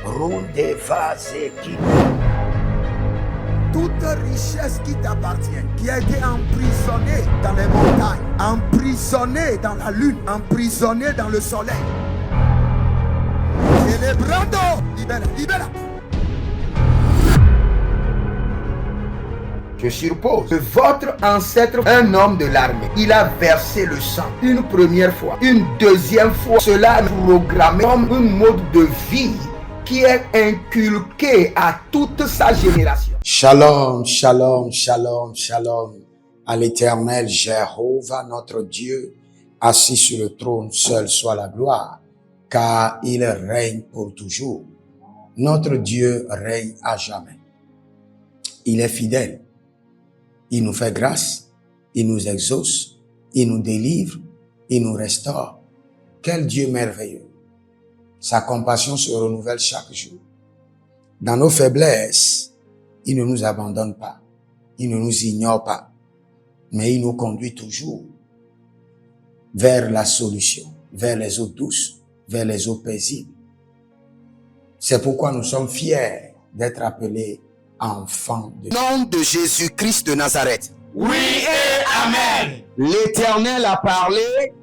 Runde Vazeki. Toute richesse qui t'appartient, qui a été emprisonnée dans les montagnes, emprisonnée dans la lune, emprisonnée dans le soleil. Celebrando, libera, libera. Je suppose que votre ancêtre, un homme de l'armée, il a versé le sang une première fois, une deuxième fois. Cela est programmé comme un mode de vie qui est inculqué à toute sa génération. Shalom, shalom, shalom, shalom à l'Éternel Jéhovah, notre Dieu, assis sur le trône, seul soit la gloire, car il règne pour toujours. Notre Dieu règne à jamais. Il est fidèle. Il nous fait grâce, il nous exauce, il nous délivre, il nous restaure. Quel Dieu merveilleux! Sa compassion se renouvelle chaque jour. Dans nos faiblesses, il ne nous abandonne pas, il ne nous ignore pas, mais il nous conduit toujours vers la solution, vers les eaux douces, vers les eaux paisibles. C'est pourquoi nous sommes fiers d'être appelés enfants de Dieu. Au nom de Jésus-Christ de Nazareth. Oui et Amen. L'Éternel a parlé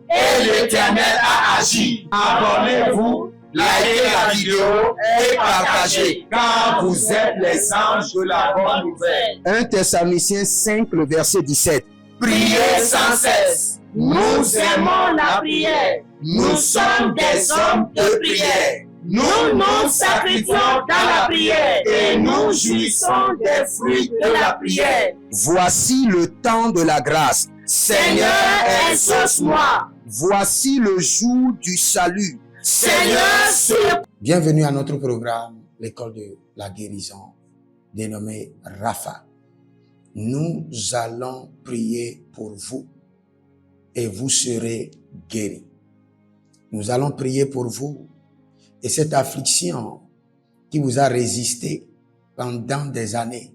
Et l'Éternel a agi. Abonnez-vous, likez la vidéo et partagez, car vous êtes les anges de la bonne nouvelle. 1 Thessaloniciens 5, le verset 17. Priez sans cesse. Nous aimons la prière. Nous sommes des hommes de prière. Nous nous sacrifions dans la prière et nous jouissons des fruits de la prière. Voici le temps de la grâce. Seigneur, exauce-moi. Voici le jour du salut. Seigneur, sur Bienvenue à notre programme, l'école de la guérison, dénommée Rapha. Nous allons prier pour vous et vous serez guéris. Nous allons prier pour vous et cette affliction qui vous a résisté pendant des années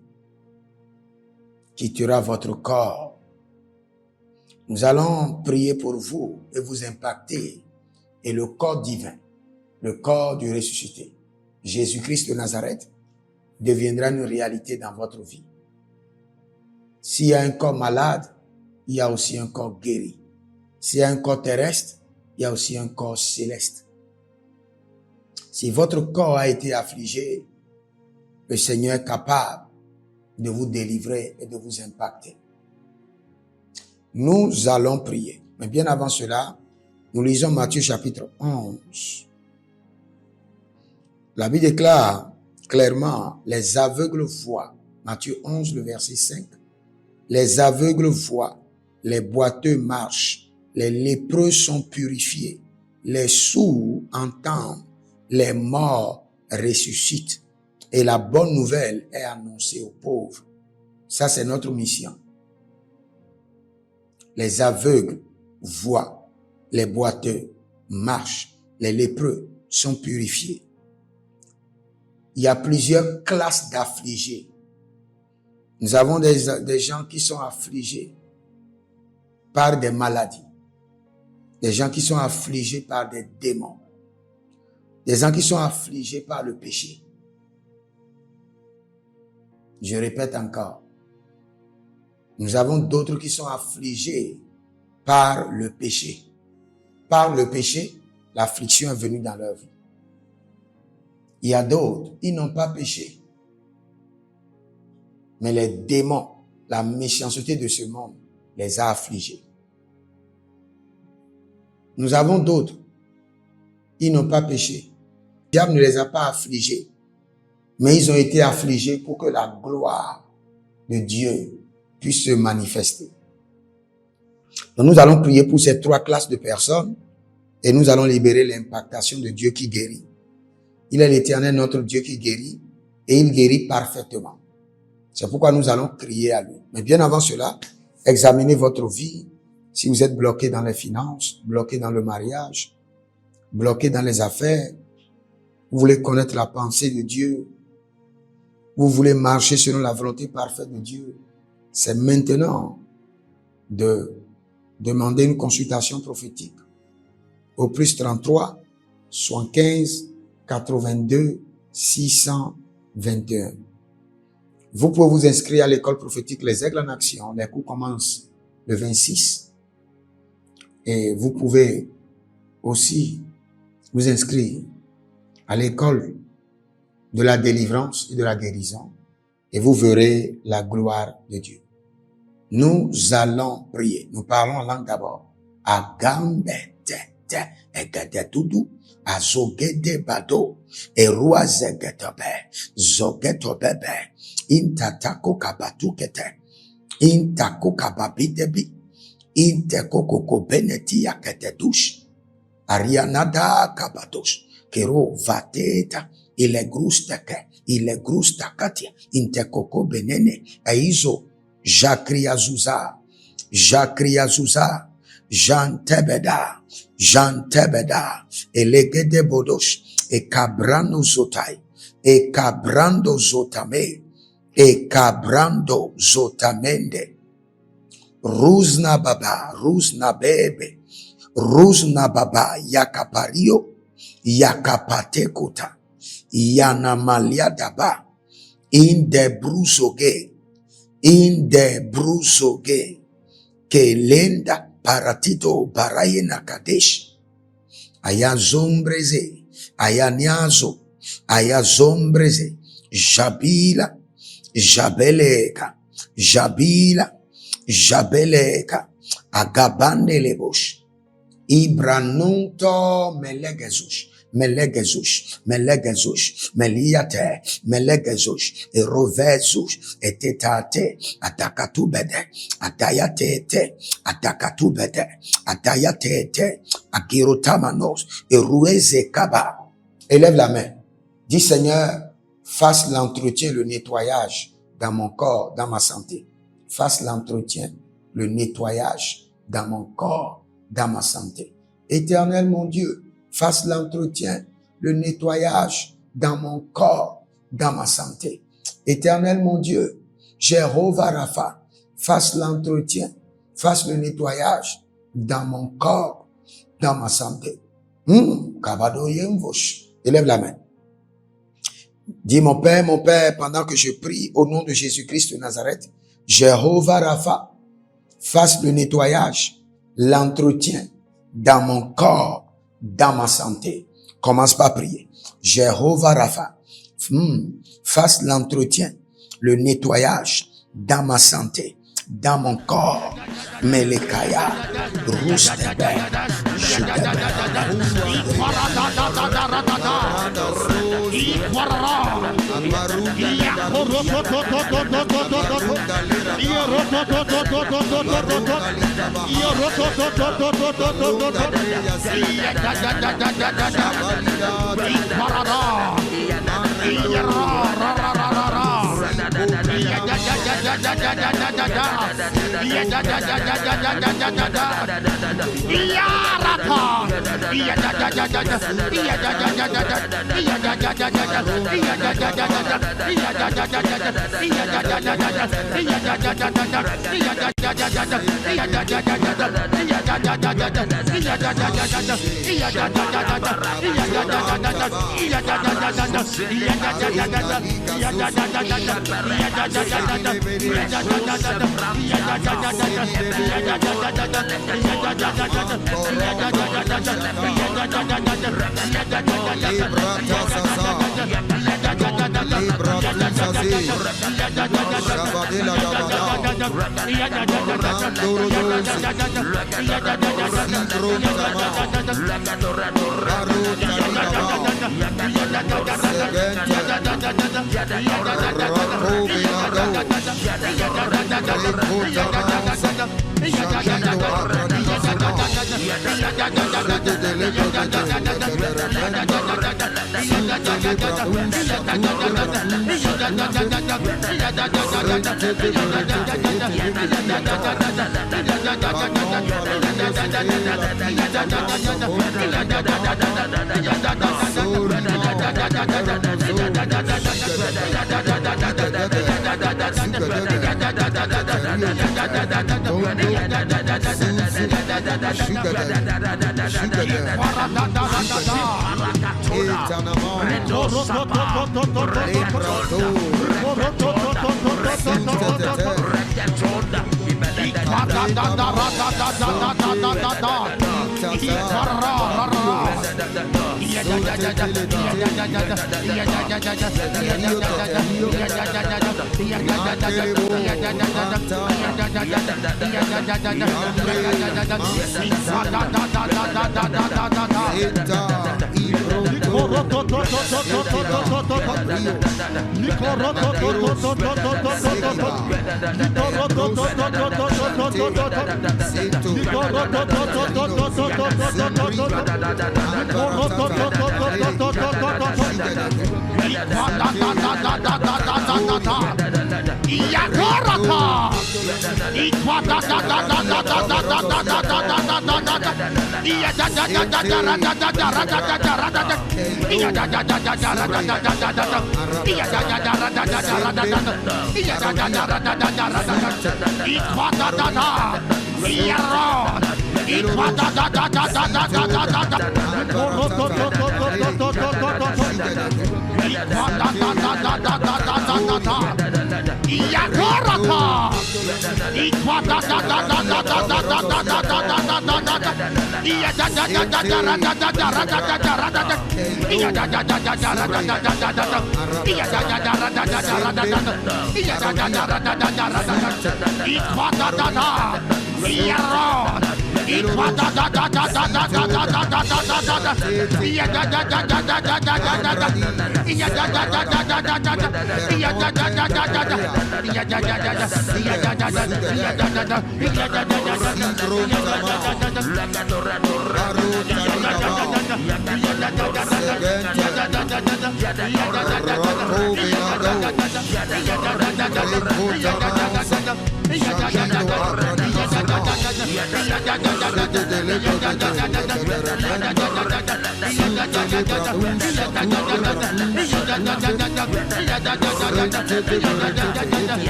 quittera votre corps. Nous allons prier pour vous et vous impacter et le corps divin, le corps du ressuscité, Jésus-Christ de Nazareth, deviendra une réalité dans votre vie. S'il y a un corps malade, il y a aussi un corps guéri. S'il y a un corps terrestre, il y a aussi un corps céleste. Si votre corps a été affligé, le Seigneur est capable de vous délivrer et de vous impacter. Nous allons prier. Mais bien avant cela, nous lisons Matthieu chapitre 11. La Bible déclare clairement, les aveugles voient. Matthieu 11, le verset 5. Les aveugles voient, les boiteux marchent, les lépreux sont purifiés, les sourds entendent, les morts ressuscitent et la bonne nouvelle est annoncée aux pauvres. Ça, c'est notre mission. Les aveugles voient, les boiteux marchent, les lépreux sont purifiés. Il y a plusieurs classes d'affligés. Nous avons des gens qui sont affligés par des maladies, des gens qui sont affligés par des démons, des gens qui sont affligés par le péché. Je répète encore. Nous avons d'autres qui sont affligés par le péché. Par le péché, l'affliction est venue dans leur vie. Il y a d'autres, ils n'ont pas péché. Mais les démons, la méchanceté de ce monde les a affligés. Nous avons d'autres, ils n'ont pas péché. Le diable ne les a pas affligés, mais ils ont été affligés pour que la gloire de Dieu puisse se manifester. Donc nous allons prier pour ces trois classes de personnes et nous allons libérer l'impactation de Dieu qui guérit. Il est l'Éternel, notre Dieu qui guérit et il guérit parfaitement. C'est pourquoi nous allons crier à lui. Mais bien avant cela, examinez votre vie. Si vous êtes bloqué dans les finances, bloqué dans le mariage, bloqué dans les affaires, vous voulez connaître la pensée de Dieu, vous voulez marcher selon la volonté parfaite de Dieu, c'est maintenant de demander une consultation prophétique au plus 33 75 82 621. Vous pouvez vous inscrire à l'école prophétique Les Aigles en Action. Les cours commencent le 26. Et vous pouvez aussi vous inscrire à l'école de la délivrance et de la guérison. Et vous verrez la gloire de Dieu. Nous allons prier. Nous parlons en langue d'abord. Agambe te egededudu azogede bado eruazegetobe zogetobebe intatako kabatukete intako kababidebi intekoko beneti yaketedush arianada kabados kero vateta ile grusta katia intekoko benene aizo Jakria Zuza, Jean Tebeda, Elegede Bodos, e Cabrando Zotai, e Cabrando Zotame, e Cabrando Zotamende, Ruzna Bebe, Ruzna Baba, Yakapario, Yakapatekota, Yanamalia Daba, Inde Brusoge, Kelenda Paratito Barayena Kadesh, Ayazombreze, Ayaniazo, Ayazombreze, Jabeleka, Agabande Lebosh, Ibranunto Melegezush, Meliate, Melegezush, Erovezush, Etetate, Atakatubede, Atayatete, Agirotamanos, Erueze Kaba. Élève la main. Dis Seigneur, fasse l'entretien, le nettoyage dans mon corps, dans ma santé. Fasse l'entretien, le nettoyage dans mon corps, dans ma santé. Éternel mon Dieu, fasse l'entretien, le nettoyage dans mon corps, dans ma santé. Éternel mon Dieu, Jéhovah Rapha, fasse l'entretien, fasse le nettoyage dans mon corps, dans ma santé. Élève la main. Dis mon Père, pendant que je prie au nom de Jésus-Christ de Nazareth, Jéhovah Rapha, fasse le nettoyage, l'entretien dans mon corps, dans ma santé. Commence par prier. Jéhovah Rapha, fasse l'entretien, le nettoyage dans ma santé, dans mon corps. Melekaya, Roustebe,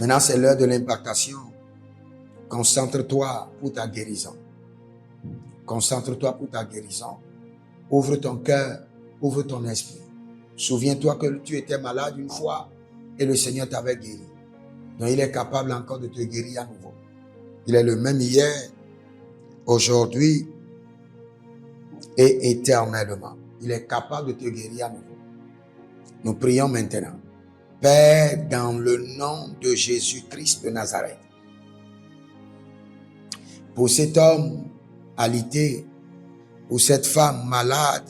Maintenant, c'est l'heure de l'impactation. Concentre-toi pour ta guérison. Concentre-toi pour ta guérison. Ouvre ton cœur, ouvre ton esprit. Souviens-toi que tu étais malade une fois et le Seigneur t'avait guéri. Donc, il est capable encore de te guérir à nouveau. Il est le même hier, aujourd'hui et éternellement. Il est capable de te guérir à nouveau. Nous prions maintenant. Père, dans le nom de Jésus-Christ de Nazareth, pour cet homme alité, pour cette femme malade,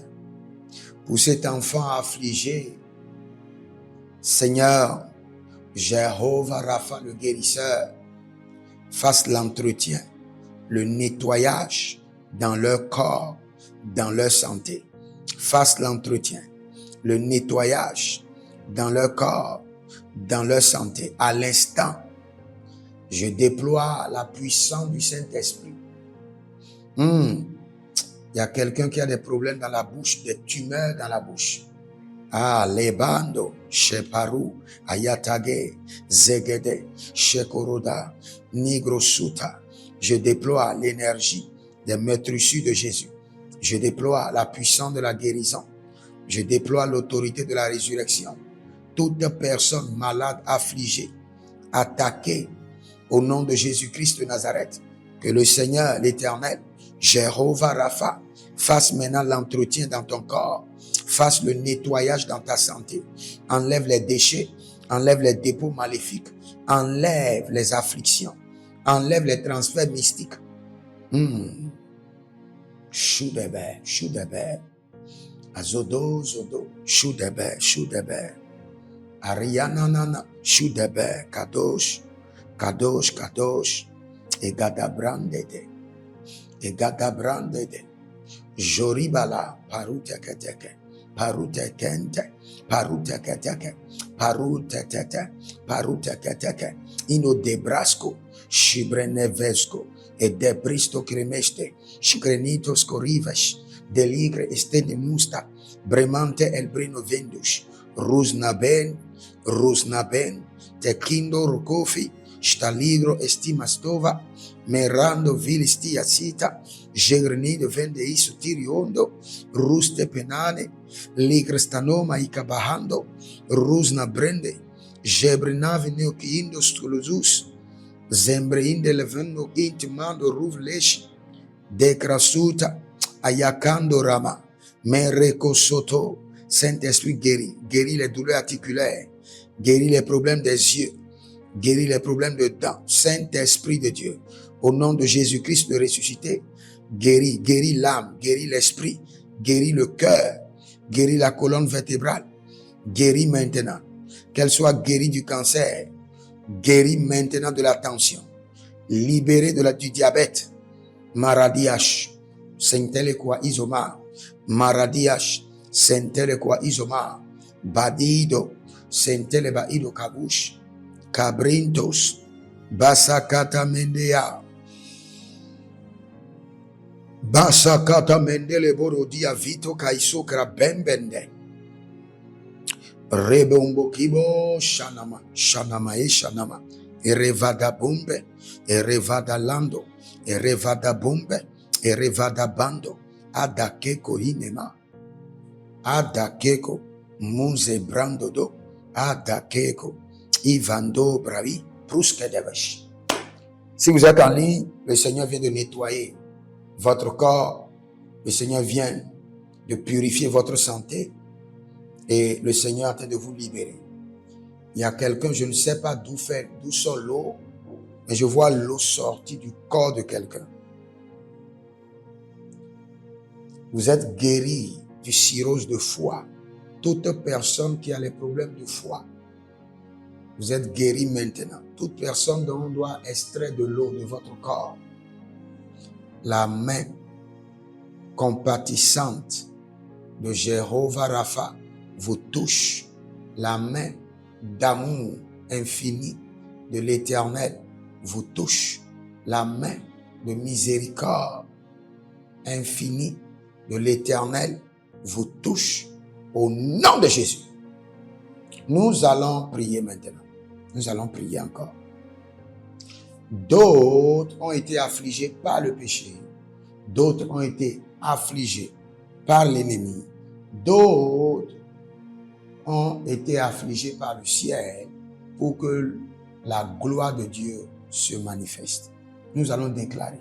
pour cet enfant affligé, Seigneur, Jéhovah Rapha, le guérisseur, fasse l'entretien, le nettoyage dans leur corps, dans leur santé. Fasse l'entretien, le nettoyage dans leur corps, dans leur santé. À l'instant, je déploie la puissance du Saint-Esprit. Il y a quelqu'un qui a des problèmes dans la bouche, des tumeurs dans la bouche. Lebando, Sheparu, Ayatage, Zegede, Shekoroda, Nigrosuta. Je déploie l'énergie des meurtrissures de Jésus. Je déploie la puissance de la guérison. Je déploie l'autorité de la résurrection. Toute personne malade, affligée, attaquée, au nom de Jésus-Christ de Nazareth, que le Seigneur, l'Éternel, Jéhovah Rapha, fasse maintenant l'entretien dans ton corps, fasse le nettoyage dans ta santé, enlève les déchets, enlève les dépôts maléfiques, enlève les afflictions, enlève les transferts mystiques. Choudebe, choudebe, azodo, zodo, choudebe, choudebe, arianana, choudebe, kadosh, kadosh, kadosh, egadabrandede, egadabrandede, joribala, paruteketeke, parutekente, paruteketeke, parutekete, paruteketeke, ino debrasco, shibrenevesco, e debristo cremeste, shkrenitos corives, deligre estene musta, bremante el brino vendus, rusnaben, tekindo rukofi, staligro estimastova, merando vilistia cita, jegrenido vende isu tiriondo, ruste penane, ligrestanoma ikabahando, rusna brende, jebrenavi neokiindo stuluzus, zembreinde levendo intimando ruvleshi, dekrasuta, ayakando rama, mereko soto. Saint-Esprit guérit les douleurs articulaires, guérit les problèmes des yeux, guérit les problèmes de dents. Saint-Esprit de Dieu, au nom de Jésus-Christ le ressuscité, guérit l'âme, guérit l'esprit, guérit le cœur, guérit la colonne vertébrale, guérit maintenant. Qu'elle soit guérie du cancer, guérit maintenant de la tension, libérée du diabète, maradiash, sentele kwa isoma, maradiash, sentele kwa isoma, badido, sentele ba ido kabush, cabrintos, basakata mendea, basakata mendele borodia vito kaiso krabembende, rebombo kibo shanama, shanama, erevada bombe, erevada lando, erevada bombe, erevada bando, adakeko inema, adakeko muze brandodo, adakeko ivando bravi pruske devesh. Si vous êtes en ligne, le Seigneur vient de nettoyer votre corps, le Seigneur vient de purifier votre santé et le Seigneur est en train de vous libérer. Il y a quelqu'un, je ne sais pas d'où sort l'eau, mais je vois l'eau sortie du corps de quelqu'un. Vous êtes guéri du cirrhose de foie. Toute personne qui a les problèmes de foie, vous êtes guéri maintenant. Toute personne dont on doit extraire de l'eau de votre corps, la main compatissante de Jéhovah Rapha vous touche. La main d'amour infini de l'Éternel vous touche. La main de miséricorde infinie de l'Éternel vous touche au nom de Jésus. Nous allons prier maintenant. Nous allons prier encore. D'autres ont été affligés par le péché. D'autres ont été affligés par l'ennemi. D'autres ont été affligés par le ciel pour que la gloire de Dieu se manifeste. Nous allons déclarer.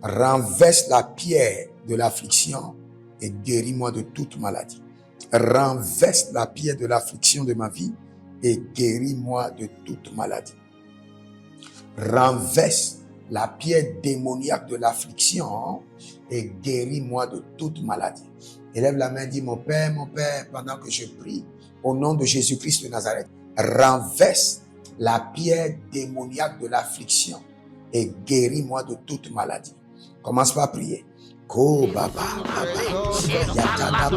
Renverse la pierre de l'affliction et guéris-moi de toute maladie. Renverse la pierre de l'affliction de ma vie et guéris-moi de toute maladie. Renverse la pierre démoniaque de l'affliction et guéris-moi de toute maladie. Élève la main, dis mon Père, pendant que je prie, au nom de Jésus-Christ de Nazareth, renverse la pierre démoniaque de l'affliction et guéris-moi de toute maladie. Commence par prier. Ko baba yatana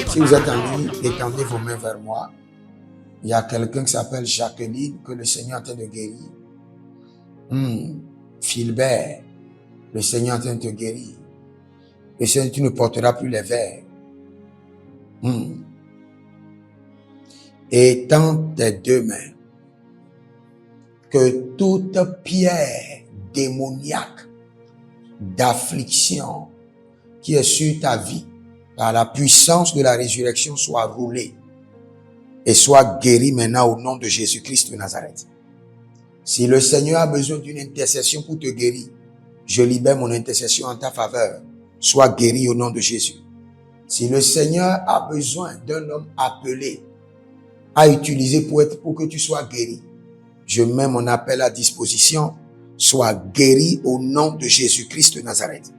Si vous êtes en ligne, étendez vos mains vers moi. Il y a quelqu'un qui s'appelle Jacqueline, que le Seigneur est en train de guérir. Philbert, le Seigneur est en train de te guérir. Le Seigneur, tu ne porteras plus les vers. Étends tes deux mains. Que toute pierre démoniaque d'affliction qui est sur ta vie, par la puissance de la résurrection, soit roulée et soit guérie maintenant au nom de Jésus-Christ de Nazareth. Si le Seigneur a besoin d'une intercession pour te guérir, je libère mon intercession en ta faveur. Sois guéri au nom de Jésus. Si le Seigneur a besoin d'un homme appelé à utiliser pour que tu sois guéri, je mets mon appel à disposition. Sois guéri au nom de Jésus-Christ de Nazareth.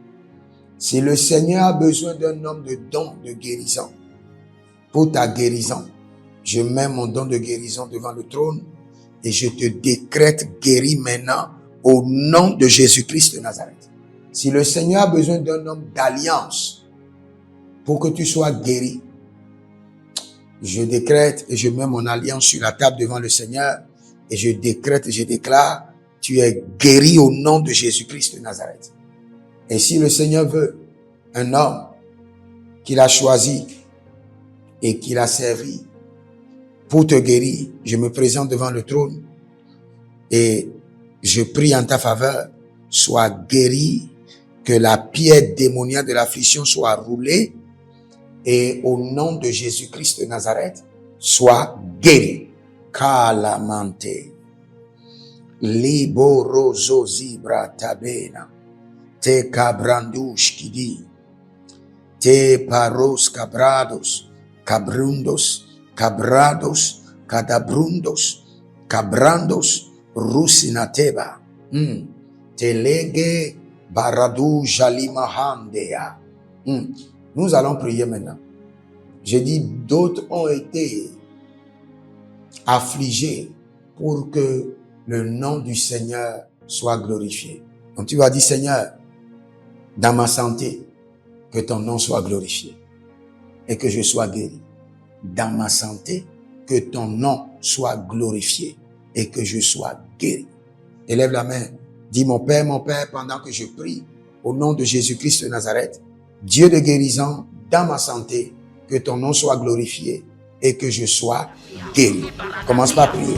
Si le Seigneur a besoin d'un homme de don de guérison pour ta guérison, je mets mon don de guérison devant le trône et je te décrète guéri maintenant au nom de Jésus-Christ de Nazareth. Si le Seigneur a besoin d'un homme d'alliance pour que tu sois guéri, je décrète et je mets mon alliance sur la table devant le Seigneur et je décrète et je déclare, tu es guéri au nom de Jésus-Christ de Nazareth. Et si le Seigneur veut un homme qu'il a choisi et qu'il a servi pour te guérir, je me présente devant le trône et je prie en ta faveur, sois guéri, que la pierre démoniaque de l'affliction soit roulée et au nom de Jésus-Christ de Nazareth, sois guéri. Calamante. Liborozo zibra tabena. Te cabrandush kidi. Te paros cabrados. Cabrundos. Cabrados. Cadabrundos. Cabrandos. Rusinateba. Telege Baradu Jalimahandea. Nous allons prier maintenant. J'ai dit, d'autres ont été affligés pour que le nom du Seigneur soit glorifié. Donc tu vas dire, Seigneur, dans ma santé, que ton nom soit glorifié et que je sois guéri. Dans ma santé, que ton nom soit glorifié et que je sois guéri. Élève la main. Dis, mon Père, pendant que je prie, au nom de Jésus-Christ de Nazareth, Dieu de guérison, dans ma santé, que ton nom soit glorifié et que je sois guéri. Commence par prier.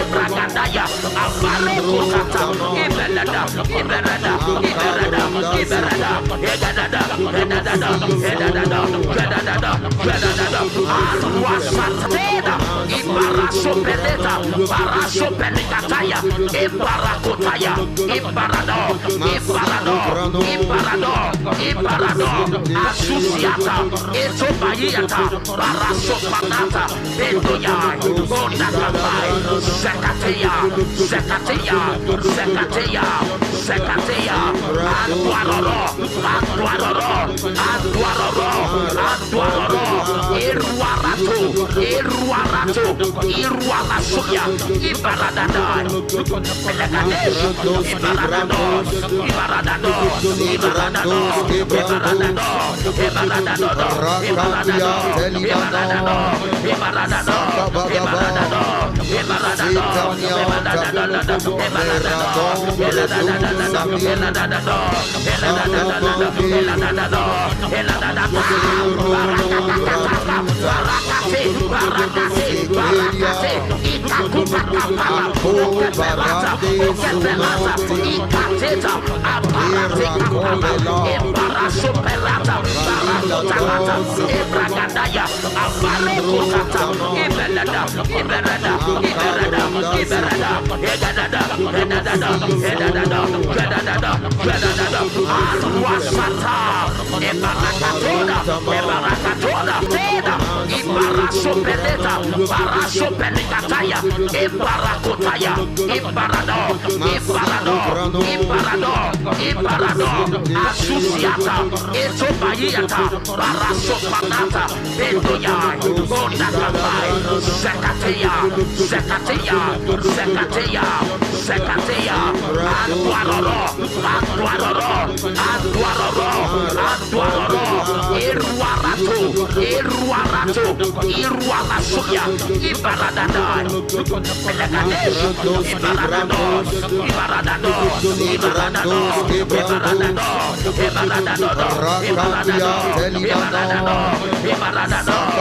Bragadaya, Avare Kotata, Iberada, Iberada, Iberada, Iberada, Edada, Edada, Edada, Edada, Edada, Arwasateda, Ibaraso Peleta, Baraso Pelicataya, Ibarakotaya, Ibarado, Ibarado, Ibarado, Ibarado, Asusiata, Etobayata, Baraso Panata, Bedoya, Bonatabai, Zekatea, Zekatea, Zekatea, Zekatea, Aduaroro, Aduaroro, Aduaroro, Aduaroro, Iruarato, Iruarato, Iruarasuya, Ibaradada, Pelagadesh, Ibaradado, Ibaradado, Ibaradado, Ibaradado, Ibaradado, Ibaradado, Ibaradado, Ibaradado, Zekatea, Zekatea, Zekatea, Aduaroro, Aduaroro, Aduaroro, Aduaroro, Iruarato, Iruarato, Iruarasuya, Ibaradada, Pelagadesh, Ibaradado, Ibaradado, Ibaradado, Ibaradado, Ibaradado, Ibaradado, Ibaradado, Ibaradado,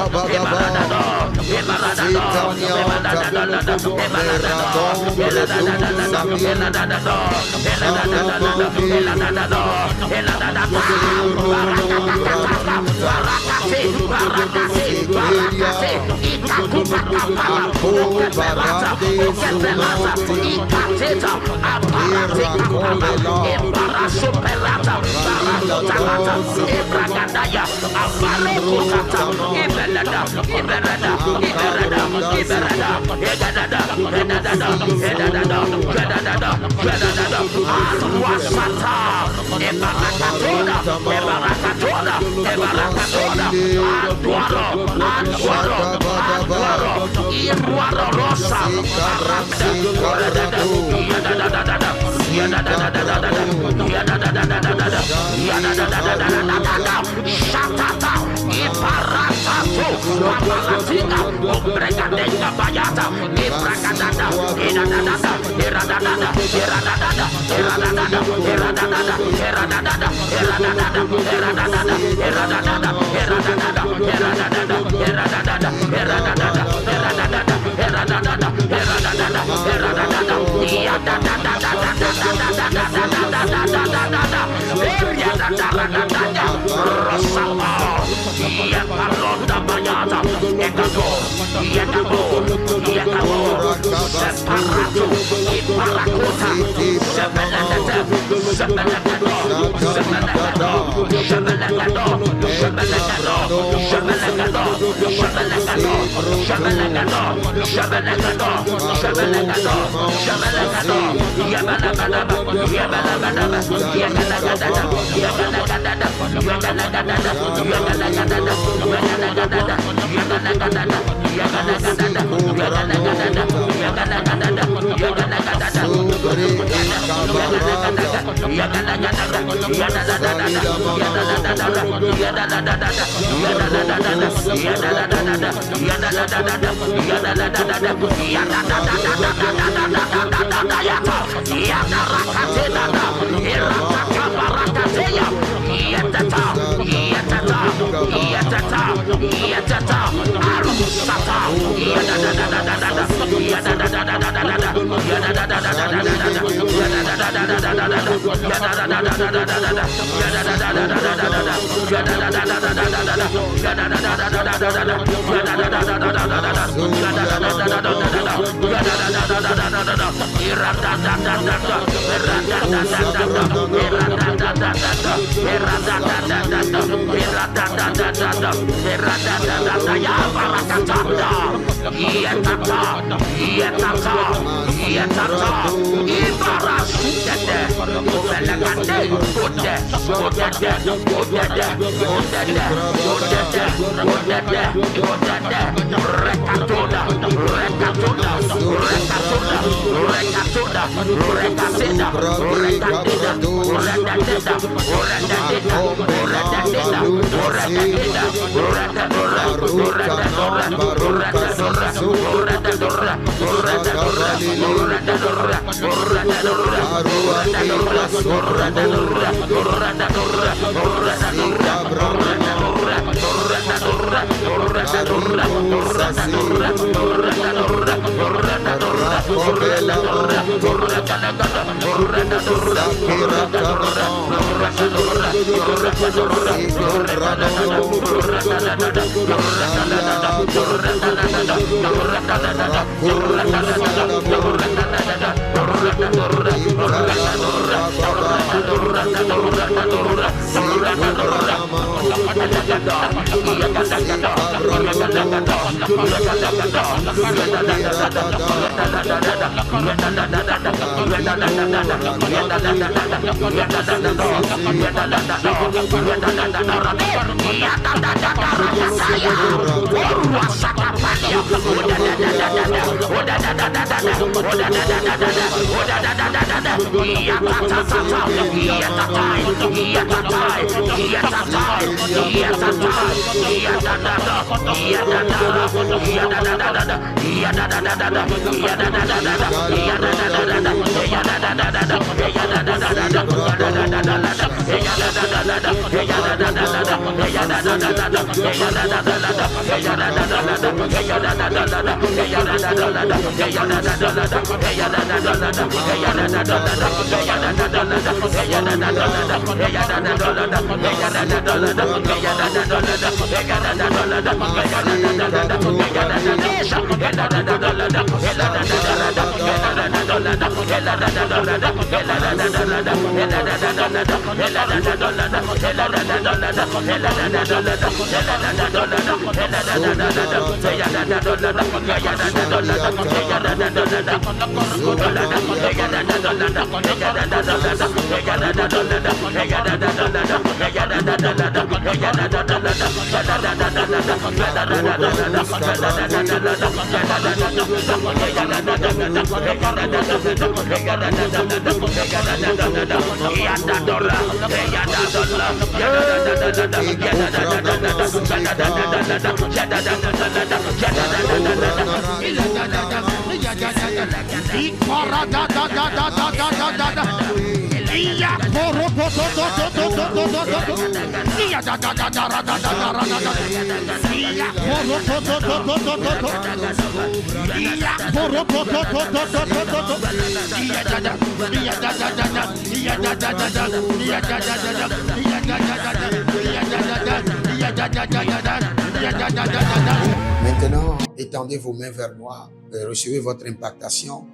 Maintenant, étendez vos mains vers moi et recevez votre impactation.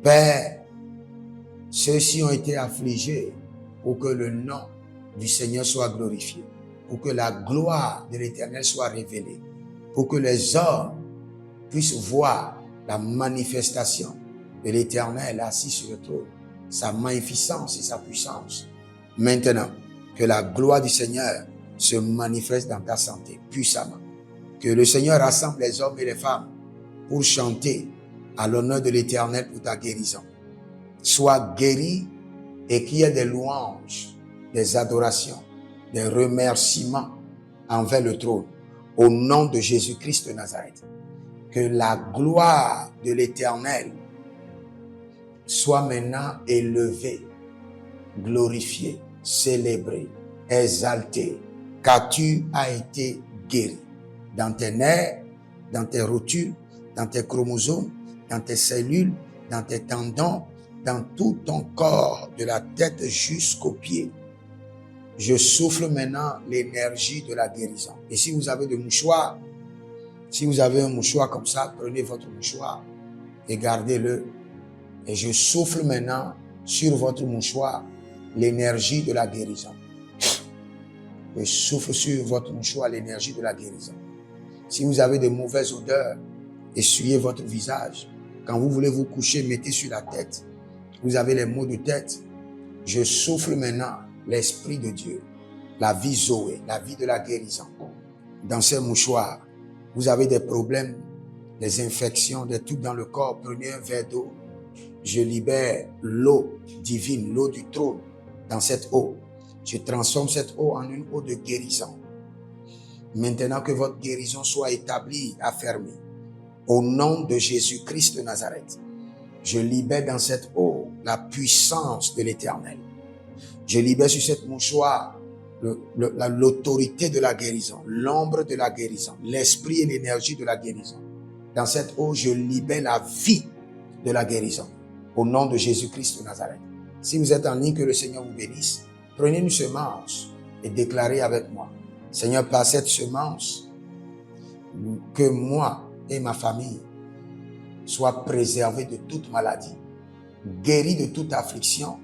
Père, ceux-ci ont été affligés pour que le nom du Seigneur soit glorifié, pour que la gloire de l'Éternel soit révélée, pour que les hommes puissent voir la manifestation de l'Éternel assis sur le trône, sa magnificence et sa puissance. Maintenant, que la gloire du Seigneur se manifeste dans ta santé puissamment. Que le Seigneur rassemble les hommes et les femmes pour chanter à l'honneur de l'Éternel pour ta guérison. Sois guéri et qu'il y ait des louanges, des adorations, des remerciements envers le trône. Au nom de Jésus-Christ de Nazareth. Que la gloire de l'Éternel soit maintenant élevée, glorifiée, célébrée, exaltée, car tu as été guéri dans tes nerfs, dans tes rotules, dans tes chromosomes, dans tes cellules dans tes tendons, dans tout ton corps, de la tête jusqu'aux pieds. Je souffle maintenant l'énergie de la guérison. Et si vous avez des mouchoirs, si vous avez un mouchoir comme ça, prenez votre mouchoir et gardez-le. Et je souffle maintenant sur votre mouchoir l'énergie de la guérison. Je souffle sur votre mouchoir l'énergie de la guérison. Si vous avez de mauvaises odeurs, essuyez votre visage. Quand vous voulez vous coucher, mettez sur la tête. Vous avez les maux de tête. Je souffle maintenant l'Esprit de Dieu, la vie Zoé, la vie de la guérison. Dans ces mouchoirs, vous avez des problèmes, des infections, des trucs dans le corps. Prenez un verre d'eau. Je libère l'eau divine, l'eau du trône dans cette eau. Je transforme cette eau en une eau de guérison. Maintenant que votre guérison soit établie, affermie, au nom de Jésus-Christ de Nazareth, je libère dans cette eau la puissance de l'Éternel. Je libère sur cette mouchoir l'autorité de la guérison, l'ombre de la guérison, l'esprit et l'énergie de la guérison. Dans cette eau, je libère la vie de la guérison. Au nom de Jésus-Christ de Nazareth. Si vous êtes en ligne, que le Seigneur vous bénisse. Prenez une semence et déclarez avec moi. Seigneur, par cette semence, que moi et ma famille soient préservés de toute maladie, guéris de toute affliction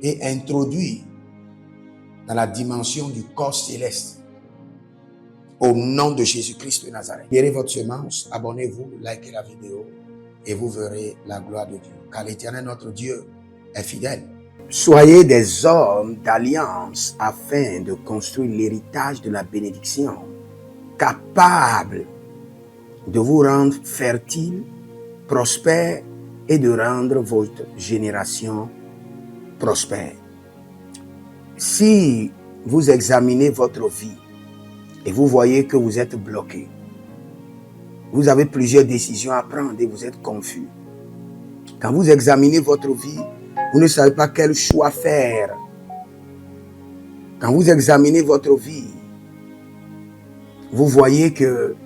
et introduits dans la dimension du corps céleste. Au nom de Jésus-Christ de Nazareth. Guérez votre semence, abonnez-vous, likez la vidéo et vous verrez la gloire de Dieu. Car l'Éternel, notre Dieu, est fidèle. Soyez des hommes d'alliance afin de construire l'héritage de la bénédiction, capables de vous rendre fertile, prospère et de rendre votre génération prospère. Si vous examinez votre vie et vous voyez que vous êtes bloqué, vous avez plusieurs décisions à prendre et vous êtes confus. Quand vous examinez votre vie, vous ne savez pas quel choix faire. Quand vous examinez votre vie, vous voyez que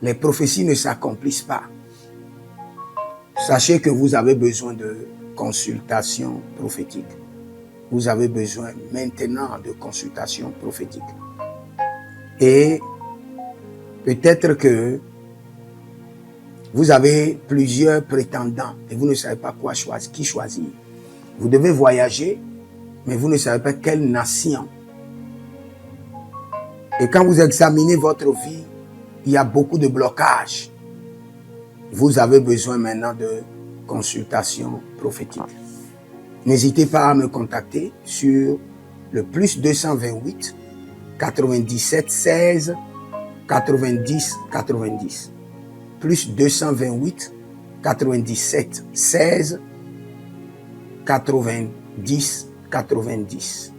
les prophéties ne s'accomplissent pas. Sachez que vous avez besoin de consultation prophétique. Vous avez besoin maintenant de consultation prophétique. Et peut-être que vous avez plusieurs prétendants et vous ne savez pas quoi choisir, qui choisir. Vous devez voyager, mais vous ne savez pas quelle nation. Et quand vous examinez votre vie, il y a beaucoup de blocages. Vous avez besoin maintenant de consultation prophétique. N'hésitez pas à me contacter sur le plus 228 97 16 90 90. Plus 228 97 16 90 90.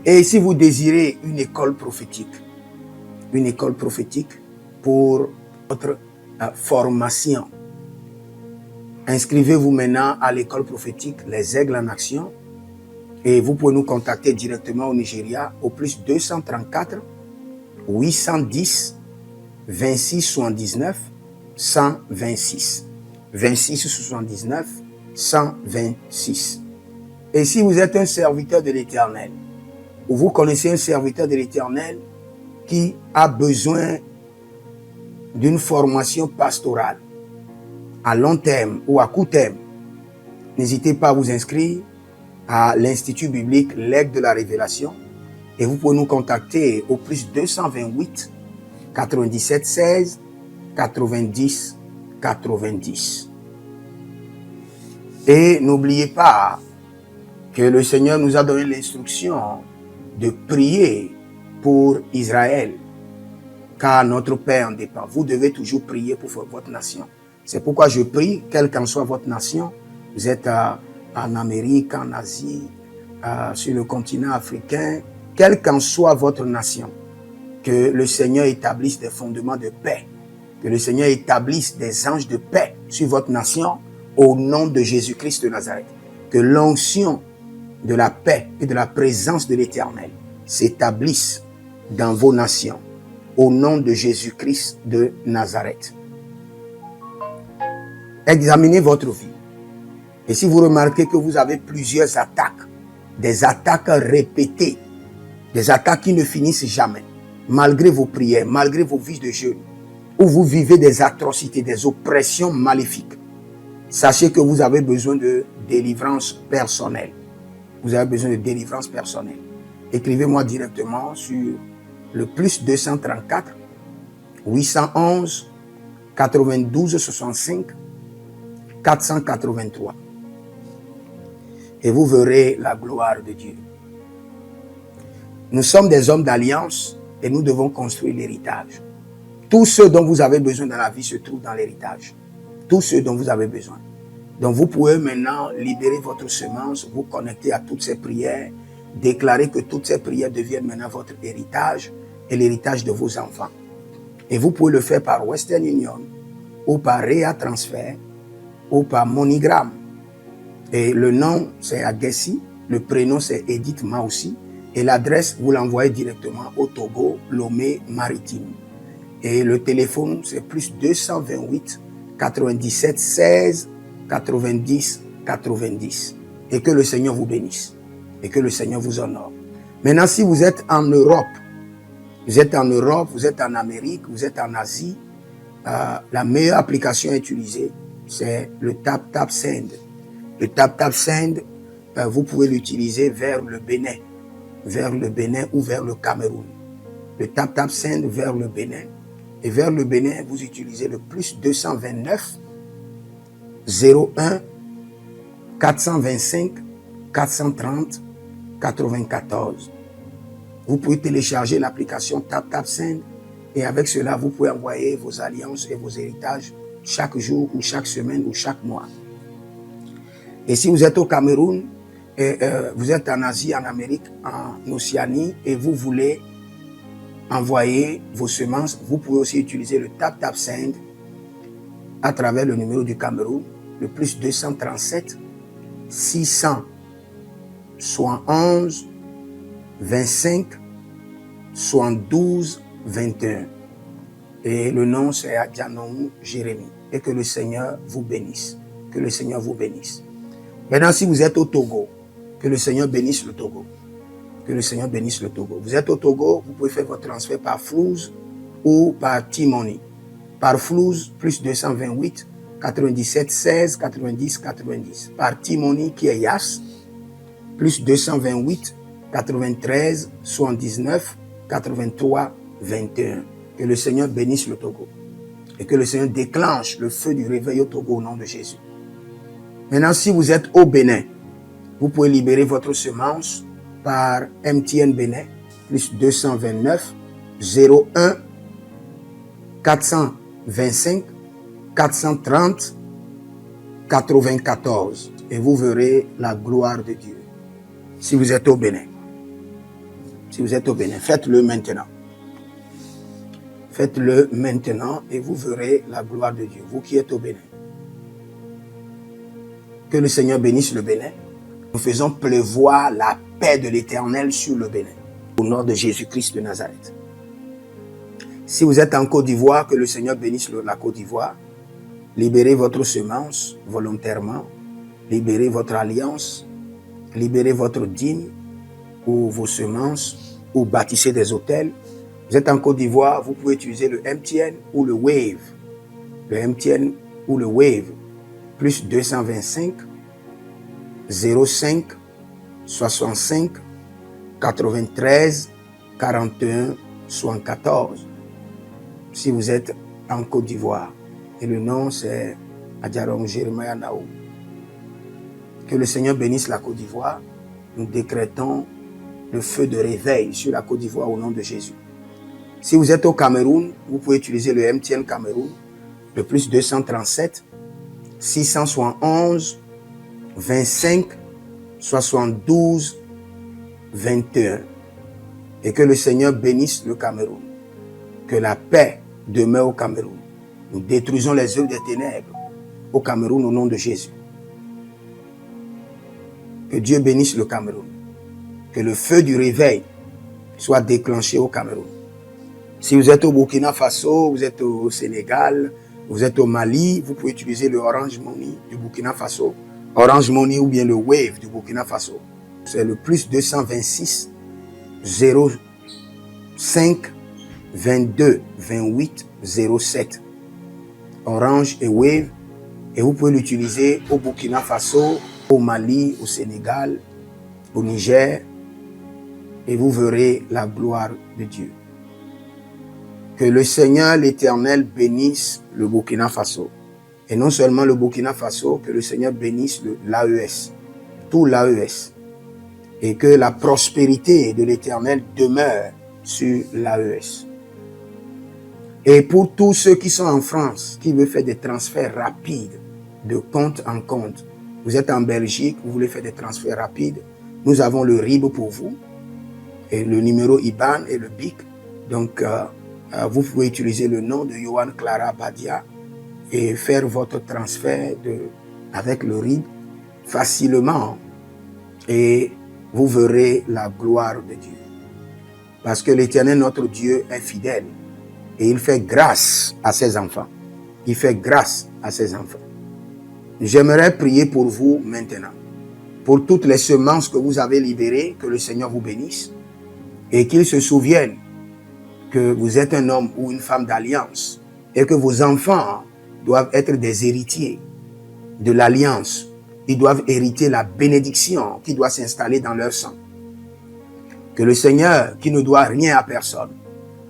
Et si vous désirez une école prophétique pour votre formation, inscrivez-vous maintenant à l'école prophétique Les Aigles en Action et vous pouvez nous contacter directement au Nigeria au plus 234 810 26 79 126. 26 79 126. Et si vous êtes un serviteur de l'Éternel, ou vous connaissez un serviteur de l'Éternel qui a besoin d'une formation pastorale à long terme ou à court terme, n'hésitez pas à vous inscrire à l'Institut biblique L'Aigle de la Révélation et vous pouvez nous contacter au plus 228 97 16 90 90. Et n'oubliez pas que le Seigneur nous a donné l'instruction de prier pour Israël, car notre paix en dépend. Vous devez toujours prier pour votre nation. C'est pourquoi je prie, quelle qu'en soit votre nation, vous êtes en Amérique, en Asie, sur le continent africain, quelle qu'en soit votre nation, que le Seigneur établisse des fondements de paix, que le Seigneur établisse des anges de paix sur votre nation, au nom de Jésus-Christ de Nazareth. Que l'onction de la paix et de la présence de l'Éternel s'établisse dans vos nations, au nom de Jésus-Christ de Nazareth. Examinez votre vie. Et si vous remarquez que vous avez plusieurs attaques, des attaques répétées, des attaques qui ne finissent jamais, malgré vos prières, malgré vos vies de jeûne, où vous vivez des atrocités, des oppressions maléfiques, sachez que vous avez besoin de délivrance personnelle. Vous avez besoin de délivrance personnelle. Écrivez-moi directement sur le plus 234 811 92 65 483. Et vous verrez la gloire de Dieu. Nous sommes des hommes d'alliance et nous devons construire l'héritage. Tout ce dont vous avez besoin dans la vie se trouve dans l'héritage. Tout ce dont vous avez besoin. Donc vous pouvez maintenant libérer votre semence, vous connecter à toutes ces prières, déclarer que toutes ces prières deviennent maintenant votre héritage et l'héritage de vos enfants. Et vous pouvez le faire par Western Union ou par Rea Transfer ou par MoneyGram. Et le nom c'est Agessi, le prénom c'est Edith Maussi et l'adresse vous l'envoyez directement au Togo, Lomé Maritime. Et le téléphone c'est plus 228 97 16 90 90. Et que le Seigneur vous bénisse. Et que le Seigneur vous honore. Maintenant, si vous êtes en Europe, vous êtes en Amérique, vous êtes en Asie, la meilleure application à utiliser, c'est le TapTapSend. Le TapTapSend, vous pouvez l'utiliser vers le Bénin ou vers le Cameroun. Le TapTapSend vers le Bénin. Et vers le Bénin, vous utilisez le plus 229 01 425 430 94. Vous pouvez télécharger l'application TapTapSend et avec cela, vous pouvez envoyer vos alliances et vos héritages chaque jour ou chaque semaine ou chaque mois. Et si vous êtes au Cameroun, vous êtes en Asie, en Amérique, en Océanie et vous voulez envoyer vos semences, vous pouvez aussi utiliser le TapTapSend à travers le numéro du Cameroun, le plus 237 671 25 72 21. Et le nom c'est Adjanou Jérémie. Et que le Seigneur vous bénisse. Que le Seigneur vous bénisse. Maintenant, si vous êtes au Togo, que le Seigneur bénisse le Togo. Que le Seigneur bénisse le Togo. Vous êtes au Togo, vous pouvez faire votre transfert par Flouz ou par T-Money. Par Flouz, plus 228 97 16 90 90. Par T-Money qui est Yas, plus 228 93 79 83 21. Que le Seigneur bénisse le Togo. Et que le Seigneur déclenche le feu du réveil au Togo au nom de Jésus. Maintenant, si vous êtes au Bénin, vous pouvez libérer votre semence par MTN Bénin, plus 229 01 425 430 94. Et vous verrez la gloire de Dieu. Si vous êtes au Bénin. Si vous êtes au Bénin, faites-le maintenant. Faites-le maintenant et vous verrez la gloire de Dieu. Vous qui êtes au Bénin. Que le Seigneur bénisse le Bénin. Nous faisons pleuvoir la paix de l'Éternel sur le Bénin. Au nom de Jésus-Christ de Nazareth. Si vous êtes en Côte d'Ivoire, que le Seigneur bénisse la Côte d'Ivoire. Libérez votre semence volontairement. Libérez votre alliance. Libérez votre dîme ou vos semences ou bâtissez des hôtels. Vous êtes en Côte d'Ivoire, vous pouvez utiliser le MTN ou le Wave. Le MTN ou le Wave. Plus 225 05 65 93 41 74. Si vous êtes en Côte d'Ivoire. Et le nom c'est Adjaron Jeremiah Naou. Que le Seigneur bénisse la Côte d'Ivoire. Nous décrétons le feu de réveil sur la Côte d'Ivoire au nom de Jésus. Si vous êtes au Cameroun, vous pouvez utiliser le MTN Cameroun, le plus 237 671 25 72 21. Et que le Seigneur bénisse le Cameroun. Que la paix demeure au Cameroun. Nous détruisons les œuvres des ténèbres au Cameroun au nom de Jésus. Que Dieu bénisse le Cameroun. Que le feu du réveil soit déclenché au Cameroun. Si vous êtes au Burkina Faso, vous êtes au Sénégal, Vous êtes au Mali, vous pouvez utiliser le Orange Money du Burkina Faso, Orange Money ou bien le Wave du Burkina Faso. C'est le plus 226 05 22 28 07. Orange et Wave. Et vous pouvez l'utiliser au Burkina Faso, au Mali, au Sénégal, au Niger. Et vous verrez la gloire de Dieu. Que le Seigneur l'Éternel bénisse le Burkina Faso. Et non seulement le Burkina Faso, que le Seigneur bénisse l'AES, tout l'AES. Et que la prospérité de l'Éternel demeure sur l'AES. Et pour tous ceux qui sont en France, qui veulent faire des transferts rapides de compte en compte, vous êtes en Belgique, vous voulez faire des transferts rapides, nous avons le RIB pour vous, et le numéro IBAN et le BIC. Donc, vous pouvez utiliser le nom de Yohan Clara Badia et faire votre transfert avec le RIB facilement. Et vous verrez la gloire de Dieu. Parce que l'Éternel, notre Dieu, est fidèle. Et il fait grâce à ses enfants. Il fait grâce à ses enfants. J'aimerais prier pour vous maintenant. Pour toutes les semences que vous avez libérées, que le Seigneur vous bénisse. Et qu'il se souvienne que vous êtes un homme ou une femme d'alliance. Et que vos enfants doivent être des héritiers de l'alliance. Ils doivent hériter la bénédiction qui doit s'installer dans leur sang. Que le Seigneur, qui ne doit rien à personne,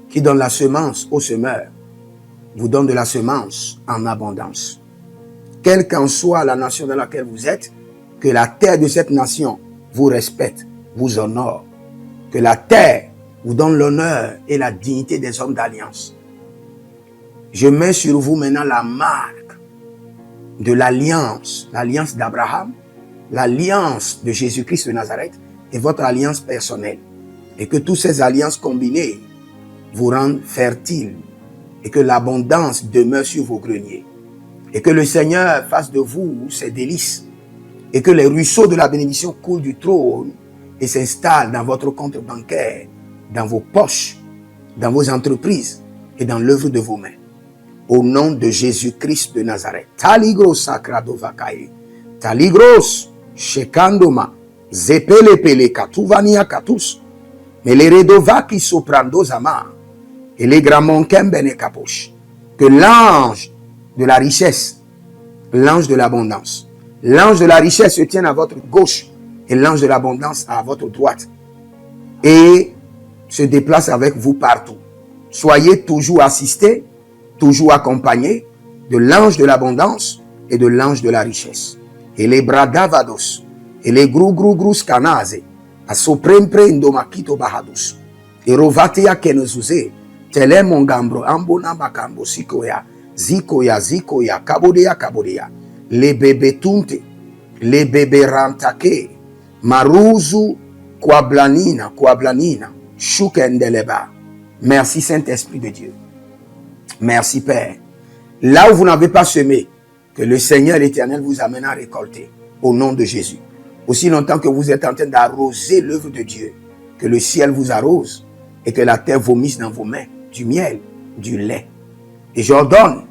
qui donne la semence au semeur, vous donne de la semence en abondance. Quelle qu'en soit la nation dans laquelle vous êtes, que la terre de cette nation vous respecte, vous honore. Que la terre vous donne l'honneur et la dignité des hommes d'alliance. Je mets sur vous maintenant la marque de l'alliance d'Abraham, l'alliance de Jésus-Christ de Nazareth et votre alliance personnelle. Et que toutes ces alliances combinées vous rendent fertiles et que l'abondance demeure sur vos greniers. Et que le Seigneur fasse de vous ses délices et que les ruisseaux de la bénédiction coulent du trône et s'installent dans votre compte bancaire, dans vos poches, dans vos entreprises et dans l'œuvre de vos mains. Au nom de Jésus-Christ de Nazareth. Taligros sacrado vakae. Taligros shekandoma. Zepelepele katuvania katus. Meleredovaki soprando zama. Et les gramons kembene kaposh. Que l'ange de la richesse, l'ange de l'abondance, l'ange de la richesse se tienne à votre gauche et l'ange de l'abondance à votre droite. Et se déplace avec vous partout. Soyez toujours assistés, toujours accompagné de l'ange de l'abondance et de l'ange de la richesse. Et les bradavados, et les grou scanaze, a soprempre indomakito bahadus, et rovatea kenezuze, tele mongambro ambona makambo sikoya, zikoya, kabodea, les bébés tunte, les bébés rantake, maruzu, kwablanina, shukendeleba. Merci Saint-Esprit de Dieu. Merci Père. Là où vous n'avez pas semé, que le Seigneur l'Éternel vous amène à récolter. Au nom de Jésus. Aussi longtemps que vous êtes en train d'arroser l'œuvre de Dieu, que le ciel vous arrose et que la terre vomisse dans vos mains du miel, du lait. Et j'ordonne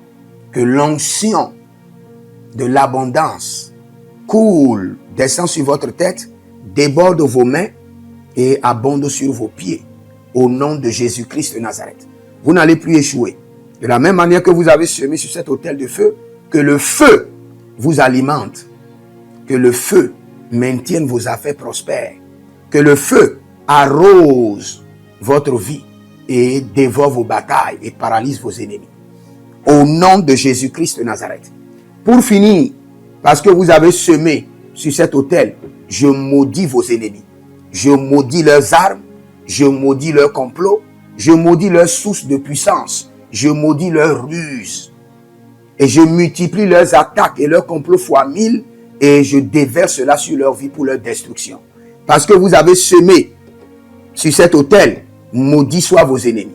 que l'onction de l'abondance coule, descend sur votre tête, déborde vos mains et abonde sur vos pieds. Au nom de Jésus-Christ de Nazareth. Vous n'allez plus échouer. De la même manière que vous avez semé sur cet autel de feu, que le feu vous alimente, que le feu maintienne vos affaires prospères, que le feu arrose votre vie et dévore vos batailles et paralyse vos ennemis. Au nom de Jésus-Christ de Nazareth. Pour finir, parce que vous avez semé sur cet autel, je maudis vos ennemis. Je maudis leurs armes, je maudis leurs complots, je maudis leurs sources de puissance, je maudis leurs ruses. Et je multiplie leurs attaques et leurs complots fois 1000 et je déverse cela sur leur vie pour leur destruction. Parce que vous avez semé sur cet autel, maudit soient vos ennemis,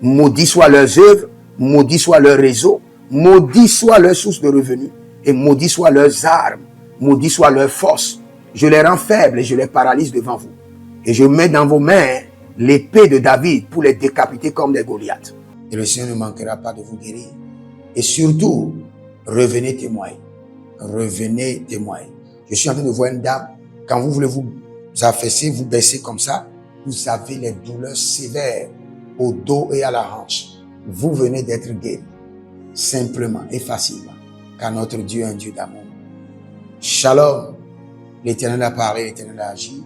maudit soient leurs œuvres, maudit soit leur réseau, maudit soit leur source de revenus et maudit soient leurs armes, maudit soit leur force. Je les rends faibles et je les paralyse devant vous. Et je mets dans vos mains l'épée de David pour les décapiter comme des Goliaths. Et le Seigneur ne manquera pas de vous guérir Et surtout, revenez témoigner. Revenez témoigner. Je suis en train de voir une dame, quand vous voulez vous affaisser, vous baisser comme ça, vous avez les douleurs sévères au dos et à la hanche. Vous venez d'être guéri, simplement et facilement, car notre Dieu est un Dieu d'amour. Shalom. L'Éternel a parlé, l'Éternel a agi.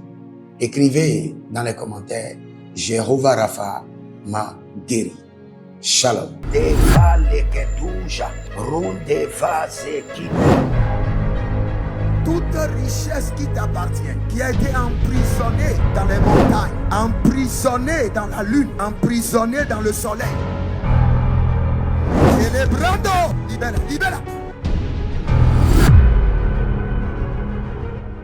Écrivez dans les commentaires, Jéhovah Rapha m'a guéri. Shalom. Toute richesse qui t'appartient, qui a été emprisonnée dans les montagnes, emprisonnée dans la lune, emprisonnée dans le soleil. Célébrando, libère, libère.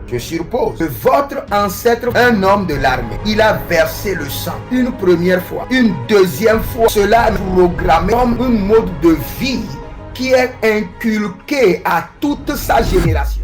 Je suppose que votre ancêtre, un homme de l'armée, il a versé le sang une première fois, une deuxième fois. Cela est programmé comme un mode de vie qui est inculqué à toute sa génération.